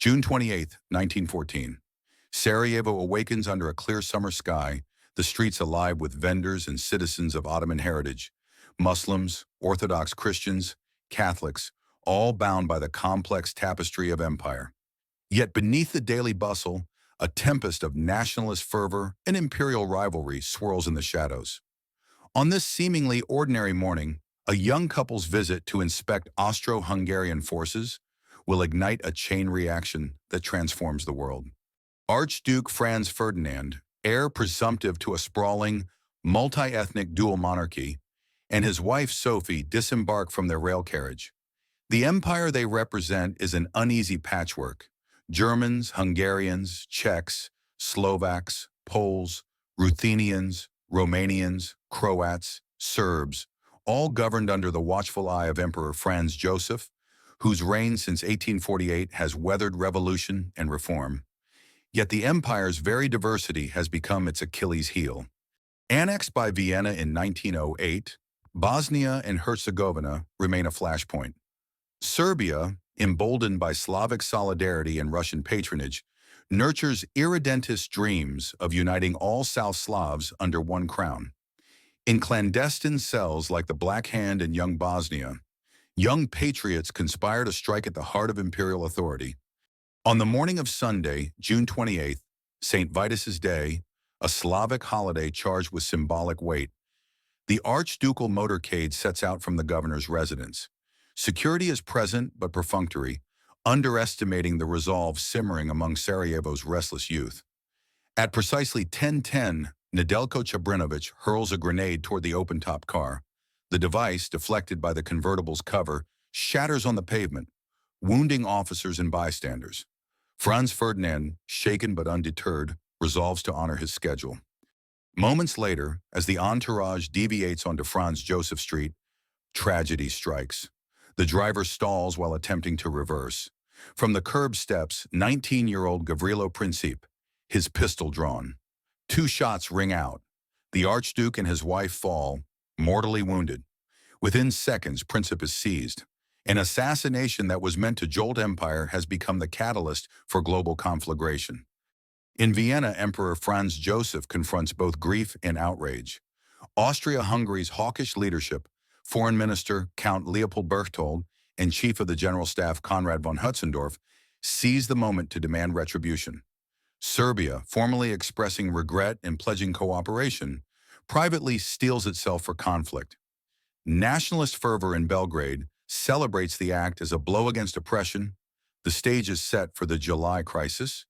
June 28, 1914. Sarajevo awakens under a clear summer sky, the streets alive with vendors and citizens of Ottoman heritage, Muslims, Orthodox Christians, Catholics, all bound by the complex tapestry of empire. Yet beneath the daily bustle, a tempest of nationalist fervor and imperial rivalry swirls in the shadows. On this seemingly ordinary morning, a young couple's visit to inspect Austro-Hungarian forces will ignite a chain reaction that transforms the world. Archduke Franz Ferdinand, heir presumptive to a sprawling, multi-ethnic dual monarchy, and his wife Sophie disembark from their rail carriage. The empire they represent is an uneasy patchwork. Germans, Hungarians, Czechs, Slovaks, Poles, Ruthenians, Romanians, Croats, Serbs, all governed under the watchful eye of Emperor Franz Joseph, whose reign since 1848 has weathered revolution and reform. Yet the empire's very diversity has become its Achilles heel. Annexed by Vienna in 1908, Bosnia and Herzegovina remain a flashpoint. Serbia, emboldened by Slavic solidarity and Russian patronage, nurtures irredentist dreams of uniting all South Slavs under one crown. In clandestine cells like the Black Hand in young Bosnia, young patriots conspire to strike at the heart of imperial authority. On the morning of Sunday, June 28th, St. Vitus's Day, a Slavic holiday charged with symbolic weight, the archducal motorcade sets out from the governor's residence. Security is present but perfunctory, underestimating the resolve simmering among Sarajevo's restless youth. At precisely 10:10, Nedeljko Chabrinovic hurls a grenade toward the open-top car. The device, deflected by the convertible's cover, shatters on the pavement, wounding officers and bystanders. Franz Ferdinand, shaken but undeterred, resolves to honor his schedule. Moments later, as the entourage deviates onto Franz Joseph Street, tragedy strikes. The driver stalls while attempting to reverse. From the curb steps, 19-year-old Gavrilo Princip, his pistol drawn. 2 shots ring out. The Archduke and his wife fall, mortally wounded. Within seconds, Princip is seized. An assassination that was meant to jolt empire has become the catalyst for global conflagration. In Vienna, Emperor Franz Joseph confronts both grief and outrage. Austria-Hungary's hawkish leadership, Foreign Minister Count Leopold Berchtold and Chief of the General Staff Konrad von Hötzendorf, seize the moment to demand retribution. Serbia, formally expressing regret and pledging cooperation, privately steels itself for conflict. Nationalist fervor in Belgrade celebrates the act as a blow against oppression. The stage is set for the July crisis.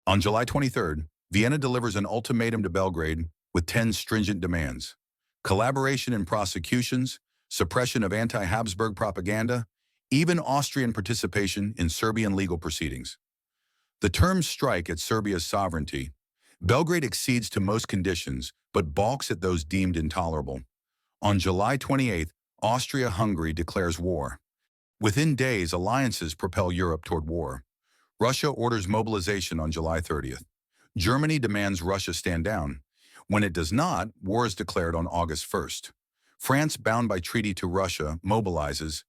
On July 23rd, Vienna delivers an ultimatum to Belgrade with 10 stringent demands: collaboration in prosecutions, suppression of anti-Habsburg propaganda, even Austrian participation in Serbian legal proceedings. The terms strike at Serbia's sovereignty. Belgrade accedes to most conditions, but balks at those deemed intolerable. On July 28th, Austria-Hungary declares war. Within days, alliances propel Europe toward war. Russia orders mobilization on July 30th. Germany demands Russia stand down. When it does not, war is declared on August 1st. France, bound by treaty to Russia, mobilizes.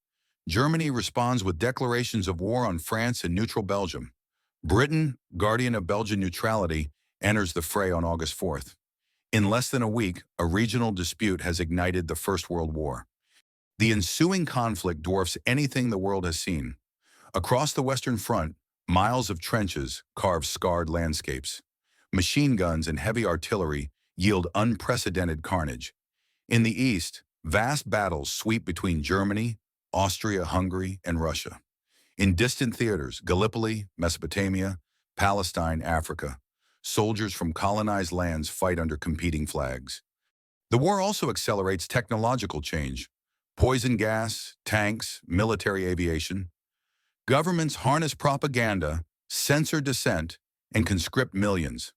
Germany responds with declarations of war on France and neutral Belgium. Britain, guardian of Belgian neutrality, enters the fray on August 4th. In less than a week, a regional dispute has ignited the First World War. The ensuing conflict dwarfs anything the world has seen. Across the Western Front, miles of trenches carve scarred landscapes. Machine guns and heavy artillery yield unprecedented carnage. In the east, vast battles sweep between Germany, Austria, Hungary, and Russia. In distant theaters, Gallipoli, Mesopotamia, Palestine, Africa, soldiers from colonized lands fight under competing flags. The war also accelerates technological change. Poison gas, tanks, military aviation. Governments harness propaganda, censor dissent, and conscript millions.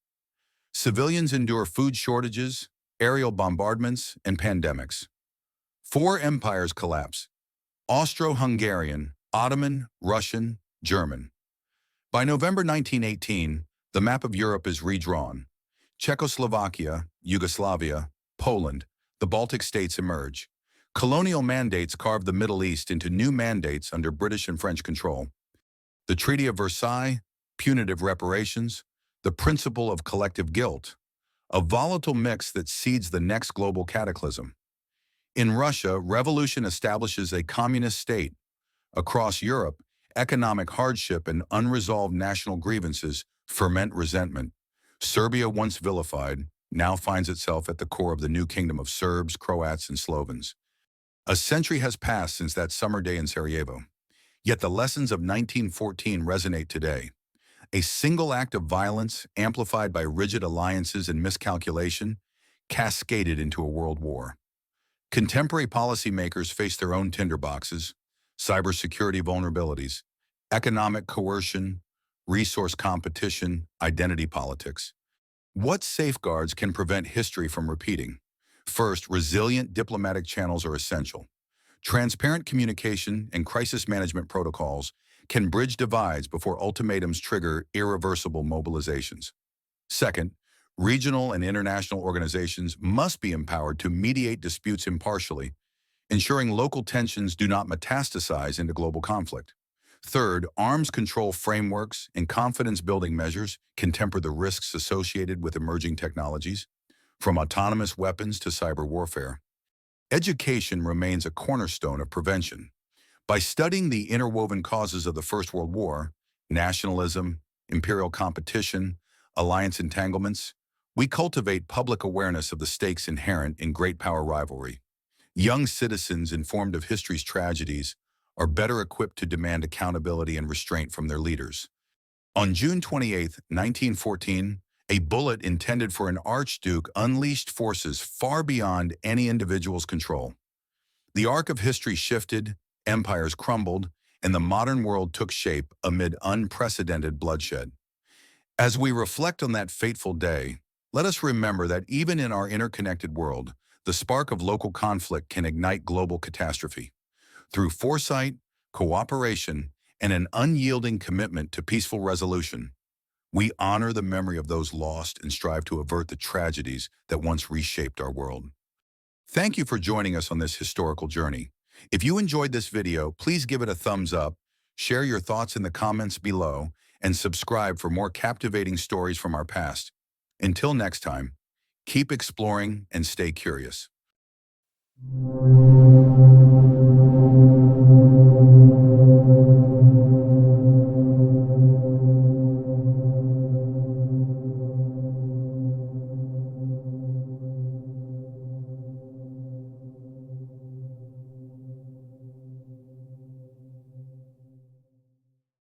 Civilians endure food shortages, aerial bombardments, and pandemics. 4 empires collapse: Austro-Hungarian, Ottoman, Russian, German. By November 1918, the map of Europe is redrawn. Czechoslovakia, Yugoslavia, Poland, the Baltic states emerge. Colonial mandates carve the Middle East into new mandates under British and French control. The Treaty of Versailles, punitive reparations, the principle of collective guilt, a volatile mix that seeds the next global cataclysm. In Russia, revolution establishes a communist state. Across Europe, economic hardship and unresolved national grievances ferment resentment. Serbia, once vilified, now finds itself at the core of the new kingdom of Serbs, Croats, and Slovens. A century has passed since that summer day in Sarajevo, yet the lessons of 1914 resonate today. A single act of violence, amplified by rigid alliances and miscalculation, cascaded into a world war. Contemporary policymakers face their own tinderboxes, cybersecurity vulnerabilities, economic coercion, resource competition, identity politics. What safeguards can prevent history from repeating? First, resilient diplomatic channels are essential. Transparent communication and crisis management protocols can bridge divides before ultimatums trigger irreversible mobilizations. Second, regional and international organizations must be empowered to mediate disputes impartially, ensuring local tensions do not metastasize into global conflict. Third, arms control frameworks and confidence-building measures can temper the risks associated with emerging technologies, from autonomous weapons to cyber warfare. Education remains a cornerstone of prevention. By studying the interwoven causes of the First World War, nationalism, imperial competition, alliance entanglements, we cultivate public awareness of the stakes inherent in great power rivalry. Young citizens informed of history's tragedies are better equipped to demand accountability and restraint from their leaders. On June 28, 1914, a bullet intended for an archduke unleashed forces far beyond any individual's control. The arc of history shifted, empires crumbled, and the modern world took shape amid unprecedented bloodshed. As we reflect on that fateful day, let us remember that even in our interconnected world, the spark of local conflict can ignite global catastrophe. Through foresight, cooperation, and an unyielding commitment to peaceful resolution, we honor the memory of those lost and strive to avert the tragedies that once reshaped our world. Thank you for joining us on this historical journey. If you enjoyed this video, please give it a thumbs up, share your thoughts in the comments below, and subscribe for more captivating stories from our past. Until next time, keep exploring and stay curious.